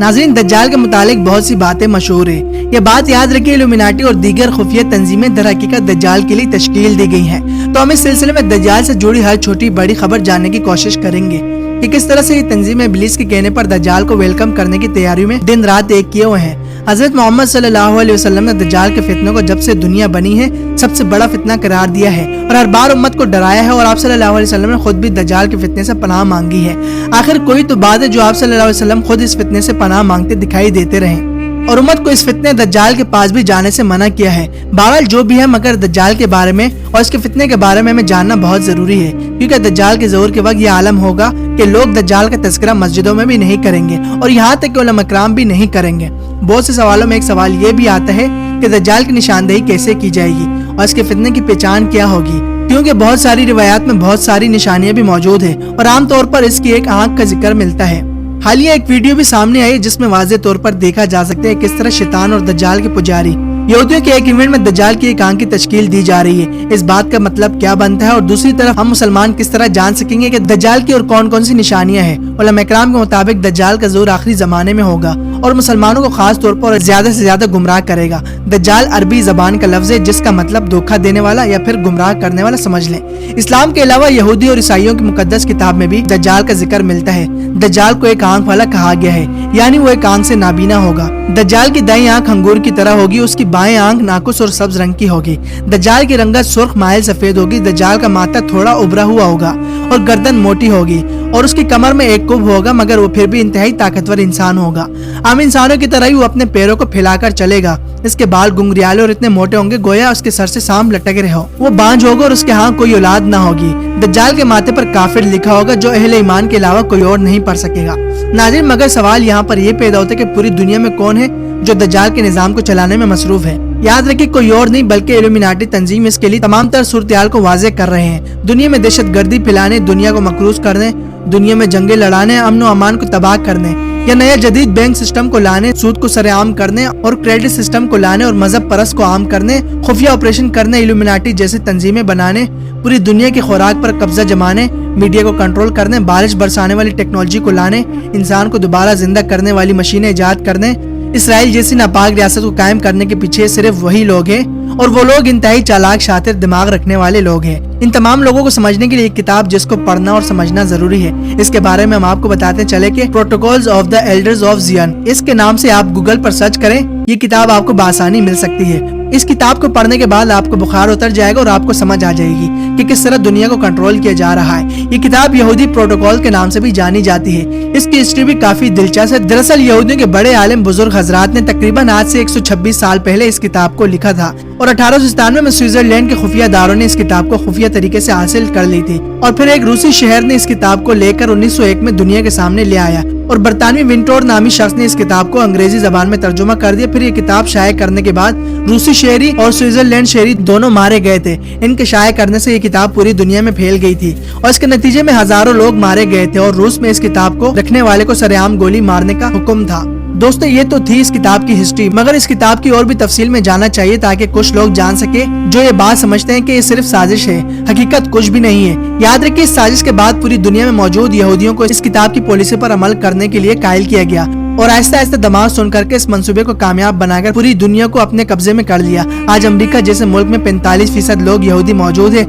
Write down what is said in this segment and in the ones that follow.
ناظرین، دجال کے متعلق بہت سی باتیں مشہور ہیں۔ یہ بات یاد رکھیں، الومناٹی اور دیگر خفیہ تنظیمیں در حقیقت دجال کے لیے تشکیل دی گئی ہیں۔ تو ہم اس سلسلے میں دجال سے جڑی ہر چھوٹی بڑی خبر جاننے کی کوشش کریں گے کہ کس طرح سے یہ تنظیمیں ابلیس کے کہنے پر دجال کو ویلکم کرنے کی تیاری میں دن رات ایک کیے ہوئے ہیں۔ حضرت محمد صلی اللہ علیہ وسلم نے دجال کے فتنوں کو جب سے دنیا بنی ہے سب سے بڑا فتنہ قرار دیا ہے اور ہر بار امت کو ڈرایا ہے، اور آپ صلی اللہ علیہ وسلم نے خود بھی دجال کے فتنے سے پناہ مانگی ہے۔ آخر کوئی تو بات ہے جو آپ صلی اللہ علیہ وسلم خود اس فتنے سے پناہ مانگتے دکھائی دیتے رہے اور امت کو اس فتنے دجال کے پاس بھی جانے سے منع کیا ہے۔ بہرحال جو بھی ہے، مگر دجال کے بارے میں اور اس کے فتنے کے بارے میں ہمیں جاننا بہت ضروری ہے، کیونکہ دجال کے ظہور کے وقت یہ عالم ہوگا کہ لوگ دجال کا تذکرہ مسجدوں میں بھی نہیں کریں گے اور یہاں تک کہ علماء کرام بھی نہیں کریں گے۔ بہت سے سوالوں میں ایک سوال یہ بھی آتا ہے کہ دجال کی نشاندہی کیسے کی جائے گی اور اس کے فتنے کی پہچان کیا ہوگی، کیونکہ بہت ساری روایات میں بہت ساری نشانیاں بھی موجود ہیں اور عام طور پر اس کی ایک آنکھ کا ذکر ملتا ہے۔ حالیہ ایک ویڈیو بھی سامنے آئی جس میں واضح طور پر دیکھا جا سکتا ہے کس طرح شیطان اور دجال کے پجاری یہودیوں کے ایک ایونٹ میں دجال کی ایک آنکھ کی تشکیل دی جا رہی ہے۔ اس بات کا مطلب کیا بنتا ہے اور دوسری طرف ہم مسلمان کس طرح جان سکیں گے کہ دجال کی اور کون کون سی نشانیاں ہیں؟ علماء کرام کے مطابق دجال کا ظہور آخری زمانے میں ہوگا اور مسلمانوں کو خاص طور پر زیادہ سے زیادہ گمراہ کرے گا۔ دجال عربی زبان کا لفظ ہے جس کا مطلب دھوکہ دینے والا یا پھر گمراہ کرنے والا سمجھ لیں۔ اسلام کے علاوہ یہودی اور عیسائیوں کی مقدس کتاب میں بھی دجال کا ذکر ملتا ہے۔ دجال کو ایک آنکھ والا کہا گیا ہے، یعنی وہ ایک آنکھ سے نابینا ہوگا۔ دجال کی دائیں آنکھ انگور کی طرح ہوگی، اس کی بائیں آنکھ ناقص اور سبز رنگ کی ہوگی۔ دجال کی رنگت سرخ مائل سفید ہوگی۔ دجال کا ماتھا تھوڑا ابھرا ہوا ہوگا اور گردن موٹی ہوگی اور اس کی کمر میں ایک کب ہوگا، مگر وہ پھر بھی انتہائی طاقتور انسان ہوگا۔ عام انسانوں کی طرح ہی وہ اپنے پیروں کو پھیلا کر چلے گا۔ اس کے بال گنگریالے اور اتنے موٹے ہوں گے گویا اس کے سر سے سانپ لٹک رہے ہو۔ وہ بانجھ ہوگا اور اس کے ہاں کوئی اولاد نہ ہوگی۔ دجال کے ماتھے پر کافر لکھا ہوگا جو اہل ایمان کے علاوہ کوئی اور نہیں پڑھ سکے گا۔ ناظرین، مگر سوال یہاں پر یہ پیدا ہوتا ہے کہ پوری دنیا میں کون ہے جو دجال کے نظام کو چلانے میں مصروف ہے؟ یاد رکھیں، کوئی اور نہیں بلکہ الومناٹی تنظیم اس کے لیے تمام تر صورتحال کو واضح کر رہے ہیں۔ دنیا میں دہشت گردی پھیلانے، دنیا کو مقروض کرنے، دنیا میں جنگیں لڑانے، امن و امان کو تباہ کرنے یا نیا جدید بینک سسٹم کو لانے، سود کو سر عام کرنے اور کریڈٹ سسٹم کو لانے اور مذہب پرست کو عام کرنے، خفیہ آپریشن کرنے، الومناٹی جیسی تنظیمیں بنانے، پوری دنیا کی خوراک پر قبضہ جمانے، میڈیا کو کنٹرول کرنے، بارش برسانے والی ٹیکنالوجی کو لانے، انسان کو دوبارہ زندہ کرنے والی مشینیں ایجاد کرنے، اسرائیل جیسی ناپاک ریاست کو قائم کرنے کے پیچھے صرف وہی لوگ ہیں اور وہ لوگ انتہائی چالاک شاطر دماغ رکھنے والے لوگ ہیں۔ ان تمام لوگوں کو سمجھنے کے لیے ایک کتاب جس کو پڑھنا اور سمجھنا ضروری ہے، اس کے بارے میں ہم آپ کو بتاتے چلے کہ protocols of the elders of Zion, اس کے نام سے آپ گوگل پر سرچ کریں، یہ کتاب آپ کو بآسانی مل سکتی ہے۔ اس کتاب کو پڑھنے کے بعد آپ کو بخار اتر جائے گا اور آپ کو سمجھ آ جائے گی کہ کس طرح دنیا کو کنٹرول کیا جا رہا ہے۔ یہ کتاب یہودی پروٹوکول کے نام سے بھی جانی جاتی ہے۔ اس کی ہسٹری بھی کافی دلچسپ ہے۔ دراصل یہودیوں کے بڑے عالم بزرگ حضرات نے تقریباً آج سے 126 سال پہلے اس کتاب کو لکھا تھا اور 1897 میں سوئٹزرلینڈ کے خفیہ اداروں نے اس کتاب کو خفیہ طریقے سے حاصل کر لی تھی اور پھر ایک روسی شہر نے اس کتاب کو لے کر 1901 میں دنیا کے سامنے لے آیا اور برطانوی ونٹور نامی شخص نے اس کتاب کو انگریزی زبان میں ترجمہ کر دیا۔ پھر یہ کتاب شائع کرنے کے بعد روسی شہری اور سوئٹزرلینڈ شہری دونوں مارے گئے تھے۔ ان کے شائع کرنے سے یہ کتاب پوری دنیا میں پھیل گئی تھی اور اس کے نتیجے میں ہزاروں لوگ مارے گئے تھے اور روس میں اس کتاب کو رکھنے والے کو سر عام گولی مارنے کا حکم تھا۔ دوستو، یہ تو تھی اس کتاب کی ہسٹری، مگر اس کتاب کی اور بھی تفصیل میں جاننا چاہیے تاکہ کچھ لوگ جان سکے جو یہ بات سمجھتے ہیں کہ یہ صرف سازش ہے، حقیقت کچھ بھی نہیں ہے۔ یاد رکھیے، اس سازش کے بعد پوری دنیا میں موجود یہودیوں کو اس کتاب کی پالیسی پر عمل کرنے کے لیے قائل کیا گیا اور آہستہ آہستہ دماغ سن کر کے اس منصوبے کو کامیاب بنا کر پوری دنیا کو اپنے قبضے میں کر لیا۔ آج امریکہ جیسے ملک میں 45% لوگ یہودی موجود ہیں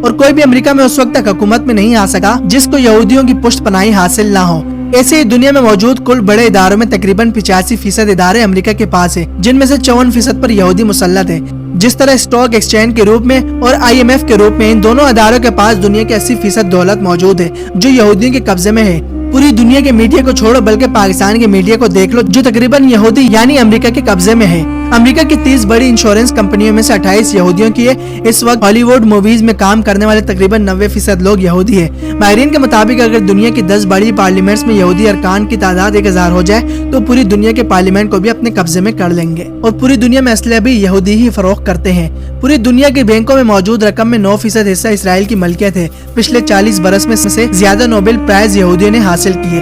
اور کوئی بھی امریکہ میں اس وقت تک حکومت میں نہیں آ سکا جس کو یہودیوں کی پشت پناہی حاصل نہ ہو۔ ایسے ہی دنیا میں موجود کل بڑے اداروں میں تقریباً 85% ادارے امریکہ کے پاس ہیں، جن میں سے 54% پر یہودی مسلط ہیں۔ جس طرح اسٹاک ایکسچینج کے روپ میں اور IMF کے روپ میں ان دونوں اداروں کے پاس دنیا کے 80% دولت موجود ہے جو یہودیوں کے قبضے میں ہے۔ پوری دنیا کے میڈیا کو چھوڑو بلکہ پاکستان کے میڈیا کو دیکھ لو جو تقریباً یہودی یعنی امریکہ کے قبضے میں ہے۔ امریکہ کی 30 بڑی انشورنس کمپنیوں میں سے 28 یہودیوں کی ہے۔ اس وقت ہالی ووڈ موویز میں کام کرنے والے تقریباً 90% لوگ یہودی ہیں۔ ماہرین کے مطابق اگر دنیا کی 10 بڑی پارلیمنٹس میں یہودی ارکان کی تعداد 1000 ہو جائے تو پوری دنیا کے پارلیمنٹ کو بھی اپنے قبضے میں کر لیں گے اور پوری دنیا میں اسلحہ بھی یہودی ہی فروخت کرتے ہیں۔ پوری دنیا کے بینکوں میں موجود رقم میں 9% حصہ اسرائیل کی ملکیت ہے۔ پچھلے 40 برس میں سے زیادہ نوبل پرائز یہودیوں نے حاصل کیے۔